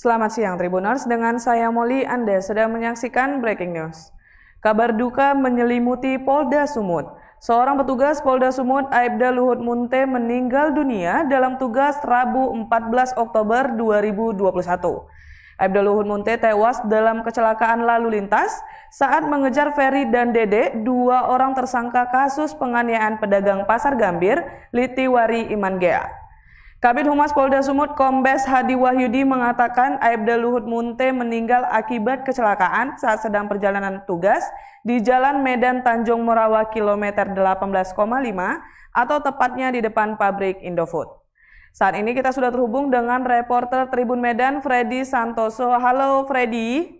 Selamat siang Tribuners, dengan saya Molly, Anda sedang menyaksikan Breaking News. Kabar duka menyelimuti Polda Sumut. Seorang petugas Polda Sumut, Aibda Luhut Munte, meninggal dunia dalam tugas Rabu 14 Oktober 2021. Aibda Luhut Munte tewas dalam kecelakaan lalu lintas saat mengejar Ferry dan Dede, dua orang tersangka kasus penganiayaan pedagang Pasar Gambir, Litiwari Imangea. Kabid Humas Polda Sumut Kombes Hadi Wahyudi mengatakan Aibda Luhut Munte meninggal akibat kecelakaan saat sedang perjalanan tugas di Jalan Medan Tanjung Morawa kilometer 18,5 atau tepatnya di depan pabrik Indofood. Saat ini kita sudah terhubung dengan reporter Tribun Medan Freddy Santoso. Halo Freddy.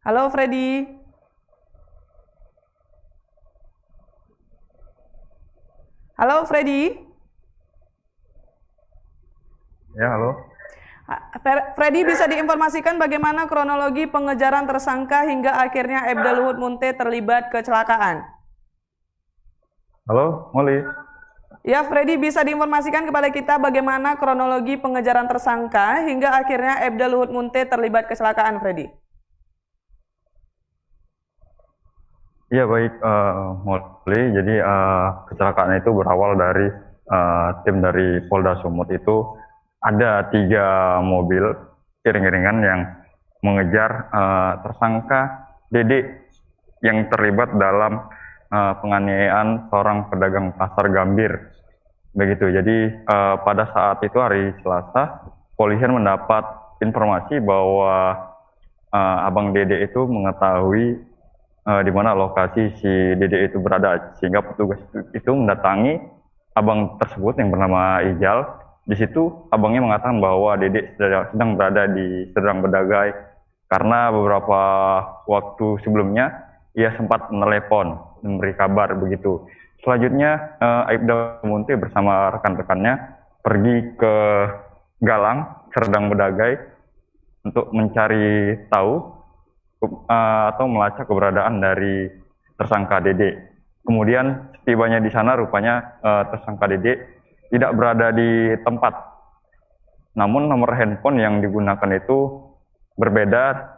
Halo Freddy. Halo Freddy. Ya, halo. Freddy, bisa diinformasikan bagaimana kronologi pengejaran tersangka hingga akhirnya Aibda Luhut Munte terlibat kecelakaan? Halo, Molly. Ya, Freddy, bisa diinformasikan kepada kita bagaimana kronologi pengejaran tersangka hingga akhirnya Aibda Luhut Munte terlibat kecelakaan, Freddy? Iya, baik, Molly. Jadi kecelakaan itu berawal dari tim dari Polda Sumut itu ada 3 mobil iring-iringan yang mengejar tersangka Dede yang terlibat dalam penganiayaan seorang pedagang Pasar Gambir. Begitu. Jadi pada saat itu hari Selasa, polisi mendapat informasi bahwa Abang Dede itu mengetahui di mana lokasi si Dede itu berada, sehingga petugas itu mendatangi abang tersebut yang bernama Ijal. Di situ abangnya mengatakan bahwa Dede sedang berada di Serdang Bedagai karena beberapa waktu sebelumnya ia sempat menelepon memberi kabar begitu. Selanjutnya Aibda Munte bersama rekan-rekannya pergi ke Galang Serdang Bedagai untuk mencari tahu atau melacak keberadaan dari tersangka Dede. Kemudian setibanya di sana rupanya tersangka Dede tidak berada di tempat. Namun nomor handphone yang digunakan itu berbeda.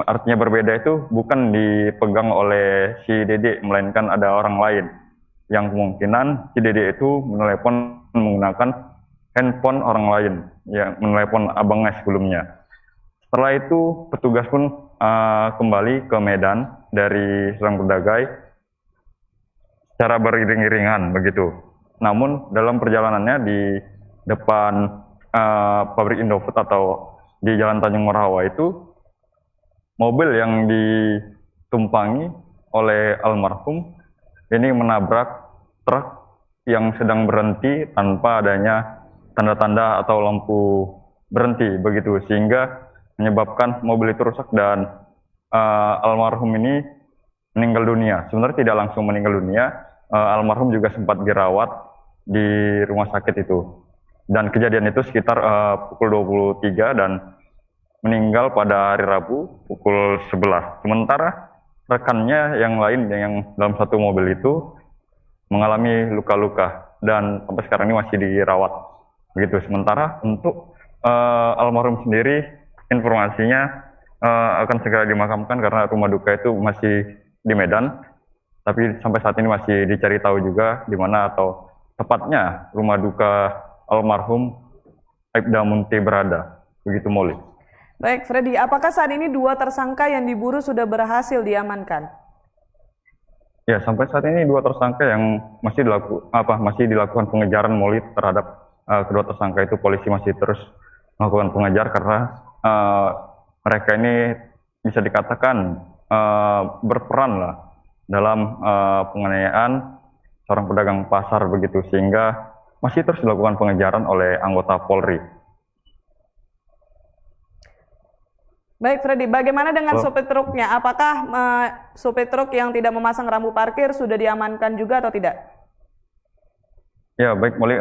Artinya berbeda itu bukan dipegang oleh si Dede, melainkan ada orang lain. Yang kemungkinan si Dede itu menelepon menggunakan handphone orang lain, yang menelepon abangnya sebelumnya. Setelah itu petugas pun kembali ke Medan dari Serdang Bedagai secara beriring-iringan begitu. Namun dalam perjalanannya di depan pabrik Indofood atau di Jalan Tanjung Morawa itu mobil yang ditumpangi oleh almarhum ini menabrak truk yang sedang berhenti tanpa adanya tanda-tanda atau lampu berhenti begitu, sehingga menyebabkan mobil itu rusak dan almarhum ini meninggal dunia. Sebenarnya tidak langsung meninggal dunia, almarhum juga sempat dirawat di rumah sakit itu. Dan kejadian itu sekitar pukul 23 dan meninggal pada hari Rabu pukul 11. Sementara rekannya yang lain yang dalam satu mobil itu mengalami luka-luka dan sampai sekarang ini masih dirawat. Begitu. Sementara untuk almarhum sendiri informasinya akan segera dimakamkan karena rumah duka itu masih di Medan, tapi sampai saat ini masih dicari tahu juga di mana atau tepatnya rumah duka almarhum Aibda Munte berada. Begitu, Molly. Baik, Freddy, apakah saat ini 2 tersangka yang diburu sudah berhasil diamankan? Ya, sampai saat ini 2 tersangka yang masih dilakukan pengejaran, Molly, terhadap kedua tersangka itu. Polisi masih terus melakukan pengejar karena mereka ini bisa dikatakan berperan lah dalam penganiayaan seorang pedagang pasar begitu, sehingga masih terus dilakukan pengejaran oleh anggota Polri. Baik Freddy, bagaimana dengan sopir truknya? Apakah sopir truk yang tidak memasang rambu parkir sudah diamankan juga atau tidak? Ya baik, Molly,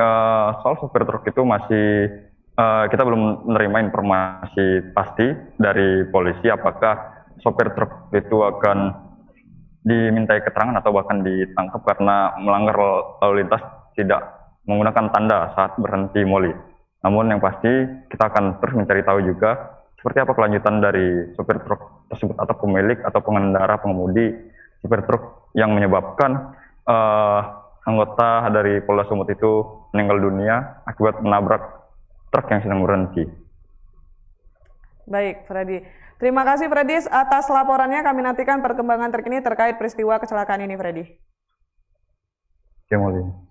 soal sopir truk itu masih kita belum menerima informasi pasti dari polisi apakah sopir truk itu akan dimintai keterangan atau bahkan ditangkap karena melanggar lalu lintas tidak menggunakan tanda saat berhenti, Molly. Namun yang pasti kita akan terus mencari tahu juga seperti apa kelanjutan dari supir truk tersebut atau pemilik atau pengendara pengemudi supir truk yang menyebabkan anggota dari Polda Sumut itu meninggal dunia akibat menabrak truk yang sedang berhenti. Baik, Freddy. Terima kasih Freddy atas laporannya. Kami nantikan perkembangan terkini terkait peristiwa kecelakaan ini, Freddy. Oke, Molly.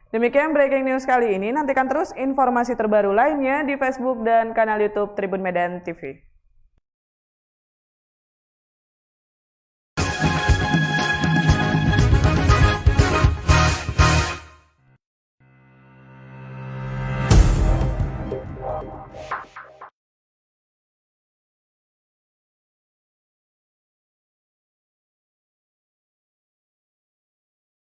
Demikian breaking news kali ini. Nantikan terus informasi terbaru lainnya di Facebook dan kanal YouTube Tribun Medan TV.